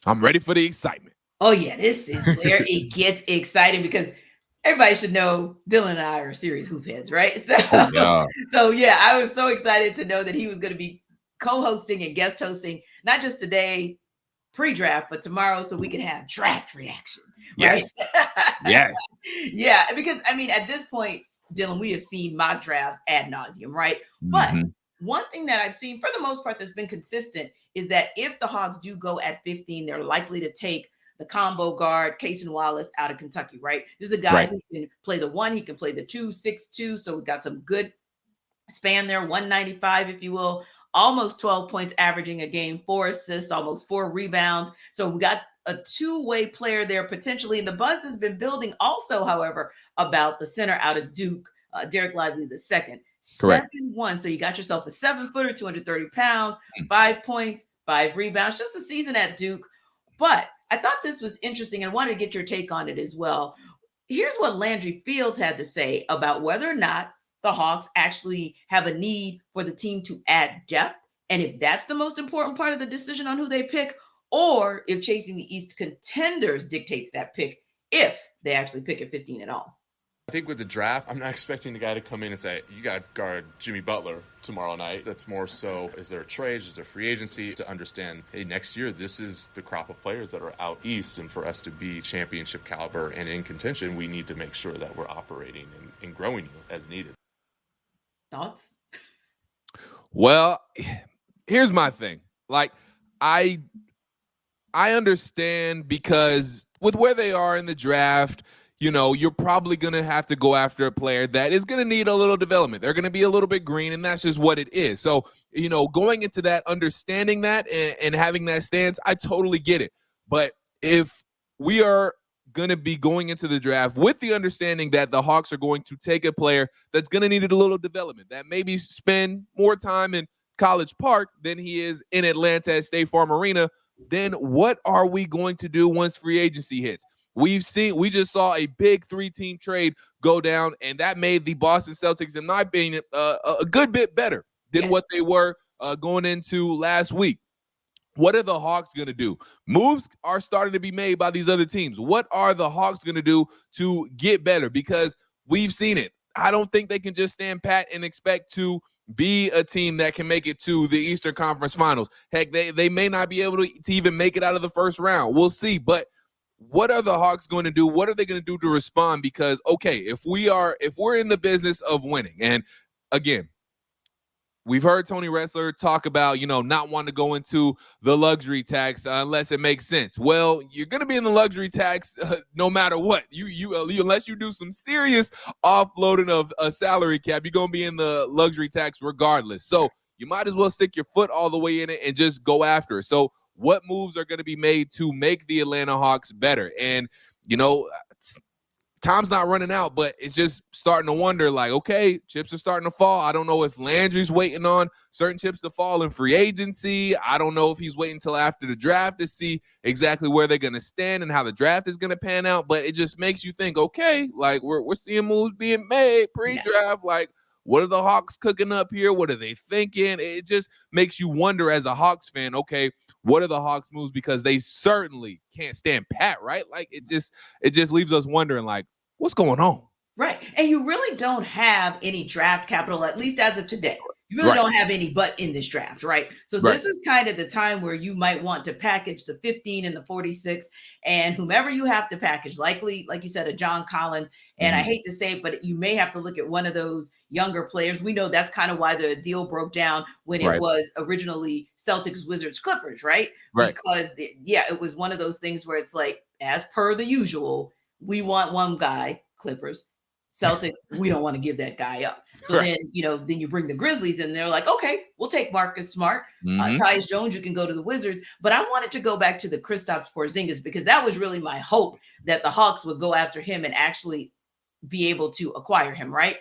I'm ready for the excitement. Oh, yeah, this is where it gets exciting because everybody should know Dylan and I are serious hoop heads, right? So, Oh yeah. so yeah, I was so excited to know that he was going to be co-hosting and guest hosting, not just today, pre-draft, but tomorrow, so we can have draft reaction, right? Yes. Yes. Yeah, because I mean, at this point, Dylan, we have seen mock drafts ad nauseum, right? But Hmm. one thing that I've seen for the most part that's been consistent is that if the Hawks do go at 15, they're likely to take the combo guard, Cason Wallace out of Kentucky, right? This is a guy Right. who can play the one, he can play the two, 6'2. So we've got some good span there, 195, if you will, almost 12 points averaging a game, 4 assists, almost 4 rebounds. So we got a two-way player there potentially. And the buzz has been building also, however, about the center out of Duke, Dereck Lively the second. Correct. 7'1". So you got yourself a 7-footer, 230 pounds, 5 points, 5 rebounds, just a season at Duke. But I thought this was interesting and wanted to get your take on it as well. Here's what Landry Fields had to say about whether or not the Hawks actually have a need for the team to add depth. And if that's the most important part of the decision on who they pick, or if chasing the East contenders dictates that pick, if they actually pick at 15 at all. I think with the draft, I'm not expecting the guy to come in and say, you got to guard Jimmy Butler tomorrow night. That's more so, is there a trade? Is there free agency? To understand, hey, next year, this is the crop of players that are out East. And for us to be championship caliber and in contention, we need to make sure that we're operating and growing as needed. Thoughts? Well, here's my thing. Like, I understand because with where they are in the draft, you know, you're probably going to have to go after a player that is going to need a little development. They're going to be a little bit green, and that's just what it is. So, you know, going into that, understanding that and having that stance, I totally get it. But if we are going to be going into the draft with the understanding that the Hawks are going to take a player that's going to need a little development, that maybe spend more time in College Park than he is in Atlanta at State Farm Arena, then what are we going to do once free agency hits? We just saw a big 3-team trade go down, and that made the Boston Celtics, in my opinion, a good bit better than what they were going into last week. What are the Hawks going to do? Moves are starting to be made by these other teams. What are the Hawks going to do to get better? Because we've seen it. I don't think they can just stand pat and expect to be a team that can make it to the Eastern Conference Finals. Heck, they may not be able to even make it out of the first round. We'll see. But what are the Hawks going to do? What are they going to do to respond? Because, okay, if we're in the business of winning, and again, we've heard Tony Ressler talk about, you know, not wanting to go into the luxury tax unless it makes sense. Well, you're going to be in the luxury tax no matter what. You unless you do some serious offloading of a salary cap, you're going to be in the luxury tax regardless. So you might as well stick your foot all the way in it and just go after it. So what moves are going to be made to make the Atlanta Hawks better? And, you know, time's not running out, but it's just starting to wonder, like, okay, chips are starting to fall. I don't know if Landry's waiting on certain chips to fall in free agency. I don't know if he's waiting until after the draft to see exactly where they're going to stand and how the draft is going to pan out. But it just makes you think, okay, like we're seeing moves being made pre-draft. Like, what are the Hawks cooking up here? What are they thinking? It just makes you wonder as a Hawks fan, okay, what are the Hawks moves? Because they certainly can't stand pat, right? Like it just leaves us wondering, like, what's going on? Right. And you really don't have any draft capital, at least as of today. You really don't have any but in this draft, right? So this is kind of the time where you might want to package the 15 and the 46 and whomever you have to package, likely, like you said, a John Collins. And I hate to say it, but you may have to look at one of those younger players. We know that's kind of why the deal broke down when it was originally Celtics, Wizards, Clippers, right? Because, it was one of those things where it's like, as per the usual, we want one guy, Clippers. Celtics, we don't want to give that guy up. So then, then you bring the Grizzlies in. They're like, okay, we'll take Marcus Smart. Tyus Jones, you can go to the Wizards. But I wanted to go back to the Kristaps Porzingis because that was really my hope that the Hawks would go after him and actually be able to acquire him, right?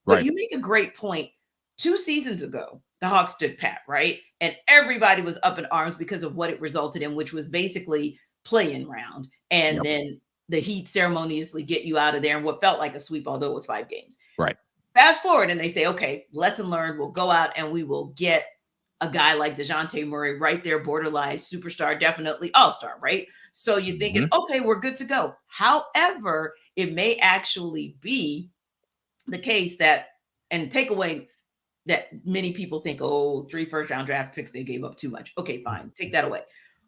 But you make a great point. 2 seasons ago, the Hawks stood pat, right? And everybody was up in arms because of what it resulted in, which was basically play-in round. And then the Heat ceremoniously get you out of there in what felt like a sweep, although it was 5 games. Right. Fast forward and they say, okay, lesson learned. We'll go out and we will get a guy like DeJounte Murray right there, borderline superstar, definitely all-star, right? So you're thinking, okay, we're good to go. However, it may actually be the case that, and take away that many people think, oh, 3 first-round draft picks, they gave up too much. Okay, fine. Take that away.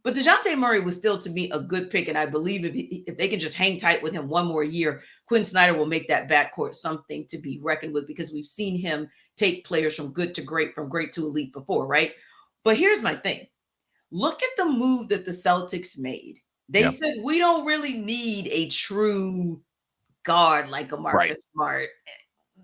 But DeJounte Murray was still, to me, a good pick. And I believe if they can just hang tight with him one more year, Quinn Snyder will make that backcourt something to be reckoned with, because we've seen him take players from good to great, from great to elite before, right? But here's my thing. Look at the move that the Celtics made. They said, we don't really need a true guard like a Marcus Smart.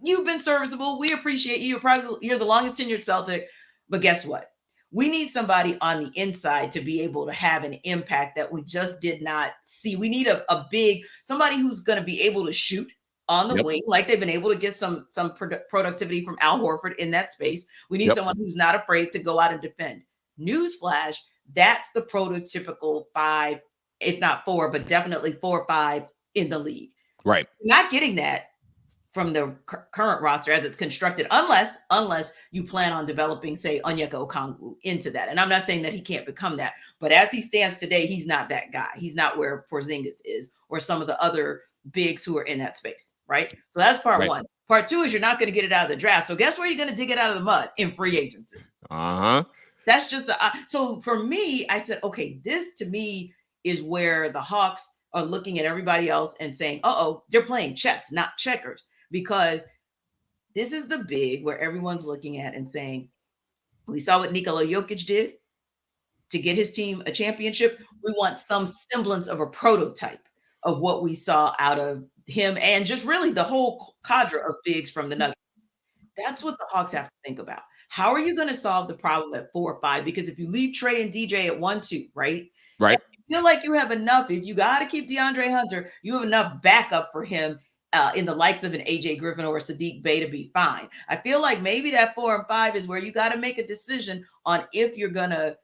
You've been serviceable. We appreciate you. You're the longest tenured Celtic. But guess what? We need somebody on the inside to be able to have an impact that we just did not see. We need a big, somebody who's going to be able to shoot on the wing, like they've been able to get some productivity from Al Horford in that space. We need someone who's not afraid to go out and defend. Newsflash, that's the prototypical 5, if not 4, but definitely 4 or 5 in the league. Right. Not getting that from the current roster as it's constructed, unless you plan on developing, say, Onyeka Okongwu into that. And I'm not saying that he can't become that, but as he stands today, he's not that guy. He's not where Porzingis is or some of the other bigs who are in that space, right? So that's part one. Part two is you're not going to get it out of the draft. So guess where you're going to dig it out of the mud? In free agency. That's just so for me, I said, okay, this to me is where the Hawks are looking at everybody else and saying, they're playing chess, not checkers. Because this is the big where everyone's looking at and saying, we saw what Nikola Jokic did to get his team a championship. We want some semblance of a prototype of what we saw out of him and just really the whole cadre of bigs from the Nuggets. That's what the Hawks have to think about. How are you going to solve the problem at 4 or 5? Because if you leave Trey and DJ at 1, 2, right? Right. I feel like you have enough. If you got to keep DeAndre Hunter, you have enough backup for him in the likes of an AJ Griffin or a Sadiq Bey to be fine. I feel like maybe that 4 and 5 is where you got to make a decision on if you're going to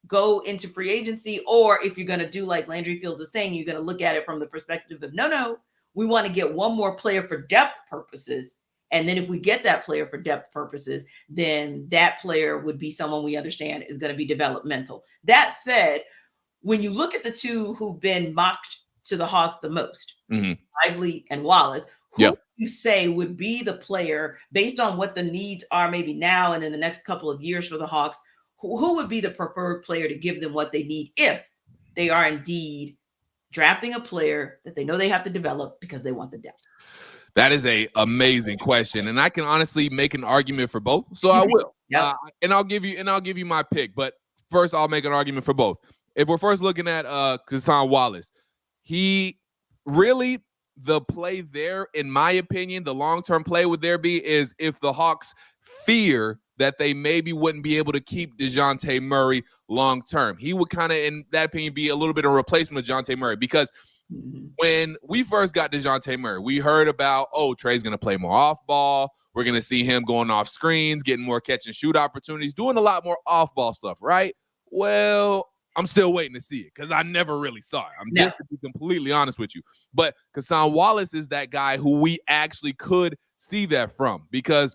go into free agency or if you're going to do like Landry Fields is saying, you're going to look at it from the perspective of, no, we want to get one more player for depth purposes. And then if we get that player for depth purposes, then that player would be someone we understand is going to be developmental. That said, when you look at the two who've been mocked to the Hawks the most, Lively and Wallace, who you say would be the player based on what the needs are maybe now and in the next couple of years for the Hawks, who would be the preferred player to give them what they need if they are indeed drafting a player that they know they have to develop because they want the depth? That is a amazing question, and I can honestly make an argument for both. So I will, and I'll give you my pick. But first, I'll make an argument for both. If we're first looking at Cason Wallace, he really, the play there, in my opinion, the long-term play would there be is if the Hawks fear that they maybe wouldn't be able to keep DeJounte Murray long-term. He would kind of, in that opinion, be a little bit of a replacement of DeJounte Murray because when we first got DeJounte Murray, we heard about, Trey's going to play more off-ball. We're going to see him going off screens, getting more catch-and-shoot opportunities, doing a lot more off-ball stuff, right? Well, I'm still waiting to see it because I never really saw it. Just to be completely honest with you. But Cason Wallace is that guy who we actually could see that from because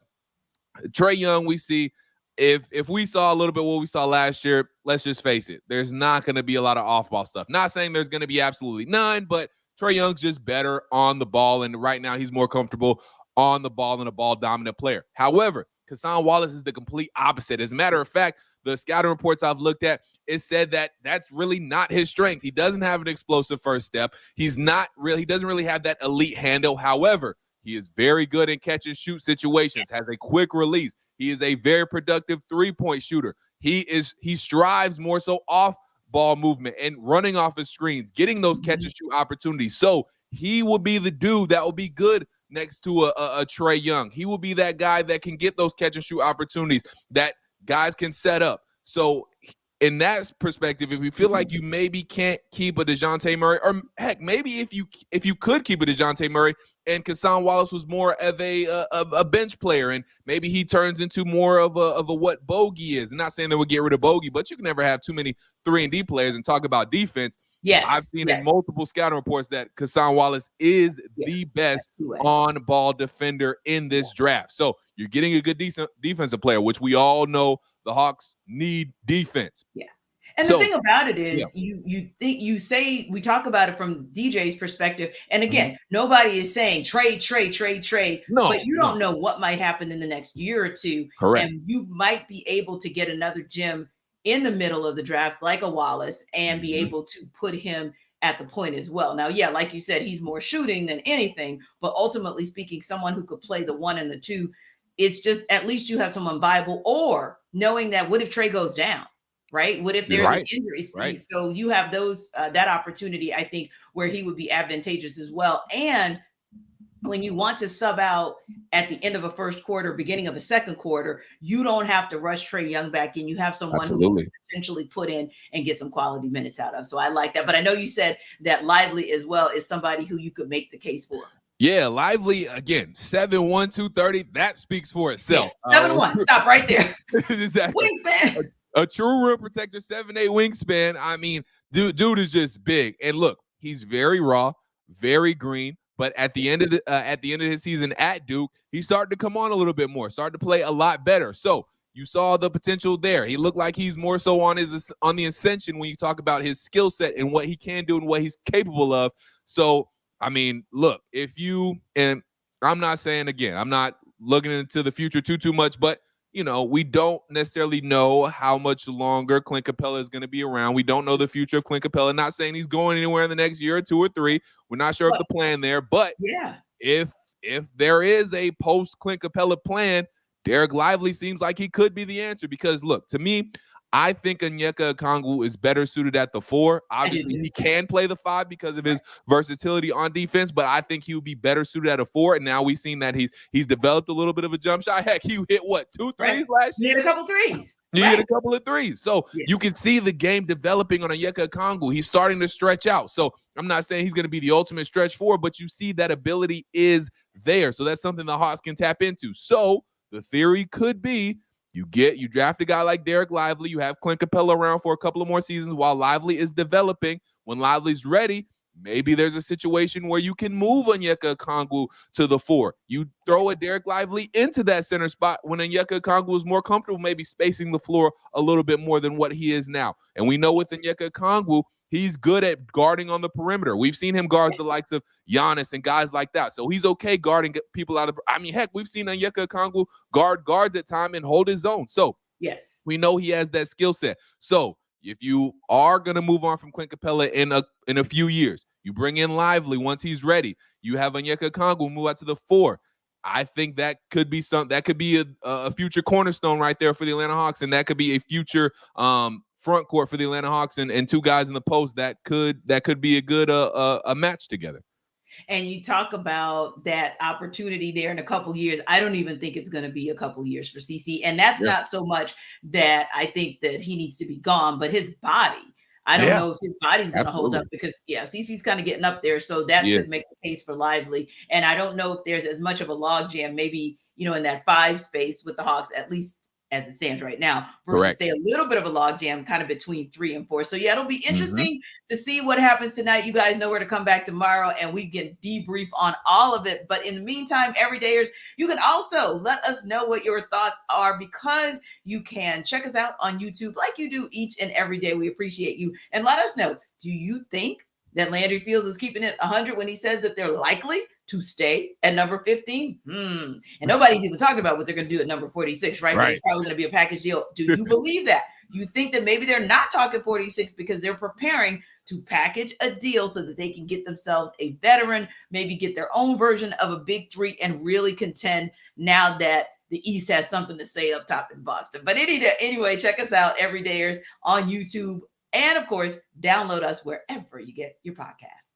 Trae Young, we see, if we saw a little bit what we saw last year, let's just face it, there's not going to be a lot of off-ball stuff. Not saying there's going to be absolutely none, but Trae Young's just better on the ball, and right now he's more comfortable on the ball than a ball-dominant player. However, Cason Wallace is the complete opposite. As a matter of fact, the scouting reports I've looked at, it said that that's really not his strength. He doesn't have an explosive first step. He doesn't really have that elite handle. However, he is very good in catch and shoot situations, has a quick release. He is a very productive three-point shooter. He strives more so off ball movement and running off his screens, getting those catch and shoot opportunities. So he will be the dude that will be good next to a Trae Young. He will be that guy that can get those catch and shoot opportunities that guys can set up. So in that perspective, if you feel like you maybe can't keep a DeJounte Murray, or heck, maybe if you could keep a DeJounte Murray and Cason Wallace was more of a bench player and maybe he turns into more of a what Bogey is. I'm not saying that we'll get rid of Bogey, but you can never have too many 3-and-D players and talk about defense. Yes, I've seen in multiple scouting reports that Cason Wallace is the best on-ball defender in this draft. So you're getting a good decent defensive player, which we all know the Hawks need defense. Yeah. And the thing about it is, you say, we talk about it from DJ's perspective. And again, nobody is saying trade. No, but you don't know what might happen in the next year or two. Correct. And you might be able to get another gem in the middle of the draft, like a Wallace, and be able to put him at the point as well. Now, yeah, like you said, he's more shooting than anything, but ultimately speaking, someone who could play the 1 and the 2, it's just, at least you have someone viable, or knowing that what if Trey goes down? Right? What if there's an injury? Right. So you have those that opportunity, I think, where he would be advantageous as well. And when you want to sub out at the end of a first quarter, beginning of a second quarter, you don't have to rush Trae Young back in. You have someone who can potentially put in and get some quality minutes out of. So I like that. But I know you said that Lively as well is somebody who you could make the case for. Yeah, Lively, again, 7'1", 230. That speaks for itself. Yeah, 7'1". Stop right there. Exactly. Wingspan. A true rim protector, 7'8" wingspan. I mean, dude is just big. And look, he's very raw, very green. But at the end of his season at Duke, he started to come on a little bit more, started to play a lot better. So you saw the potential there. He looked like he's more so on the ascension when you talk about his skill set and what he can do and what he's capable of. So, I mean, look, and I'm not saying, again, I'm not looking into the future too much, but we don't necessarily know how much longer Clint Capella is going to be around. We don't know the future of Clint Capella. Not saying he's going anywhere in the next year or 2 or 3. We're not sure of the plan there. But if there is a post-Clint Capella plan, Dereck Lively seems like he could be the answer. Because, look, to me, I think Onyeka Okongwu is better suited at the 4. Obviously, he can play the 5 because of his versatility on defense, but I think he would be better suited at a 4. And now we've seen that he's developed a little bit of a jump shot. Heck, he hit 2 threes last year? He hit a couple threes. He hit a couple of threes. So you can see the game developing on Onyeka Okongwu. He's starting to stretch out. So I'm not saying he's going to be the ultimate stretch 4, but you see that ability is there. So that's something the Hawks can tap into. So the theory could be, you draft a guy like Dereck Lively. You have Clint Capella around for a couple of more seasons while Lively is developing. When Lively's ready, maybe there's a situation where you can move Onyeka Okongwu to the 4. You throw a Dereck Lively into that center spot when Onyeka Okongwu is more comfortable, maybe spacing the floor a little bit more than what he is now. And we know with Onyeka Okongwu, he's good at guarding on the perimeter. We've seen him guard the likes of Giannis and guys like that. So he's okay guarding people out of – I mean, heck, we've seen Onyeka Okongwu guard guards at time and hold his own. So we know he has that skill set. So if you are going to move on from Clint Capella in a few years, you bring in Lively once he's ready. You have Onyeka Okongwu move out to the 4. I think that could be a future cornerstone right there for the Atlanta Hawks, and that could be a future front court for the Atlanta Hawks and 2 guys in the post that could be a good a match together. And you talk about that opportunity there in a couple years. I don't even think it's going to be a couple years for CC. And that's not so much that I think that he needs to be gone, but his body. I don't know if his body's going to hold up because, CC's kind of getting up there. So that could make the case for Lively. And I don't know if there's as much of a logjam, maybe, in that 5 space with the Hawks, at least as it stands right now, versus say a little bit of a logjam kind of between 3 and 4. So it'll be interesting to see what happens tonight. You guys know where to come back tomorrow and we can debrief on all of it. But in the meantime, everydayers, you can also let us know what your thoughts are, because you can check us out on YouTube like you do each and every day. We appreciate you. And let us know, do you think that Landry Fields is keeping it 100 when he says that they're likely to stay at number 15? And nobody's even talking about what they're going to do at number 46, right? But it's probably going to be a package deal. Do you believe that? You think that maybe they're not talking 46 because they're preparing to package a deal so that they can get themselves a veteran, maybe get their own version of a big 3 and really contend now that the East has something to say up top in Boston. But anyway, check us out, everydayers, on YouTube. And of course, download us wherever you get your podcasts.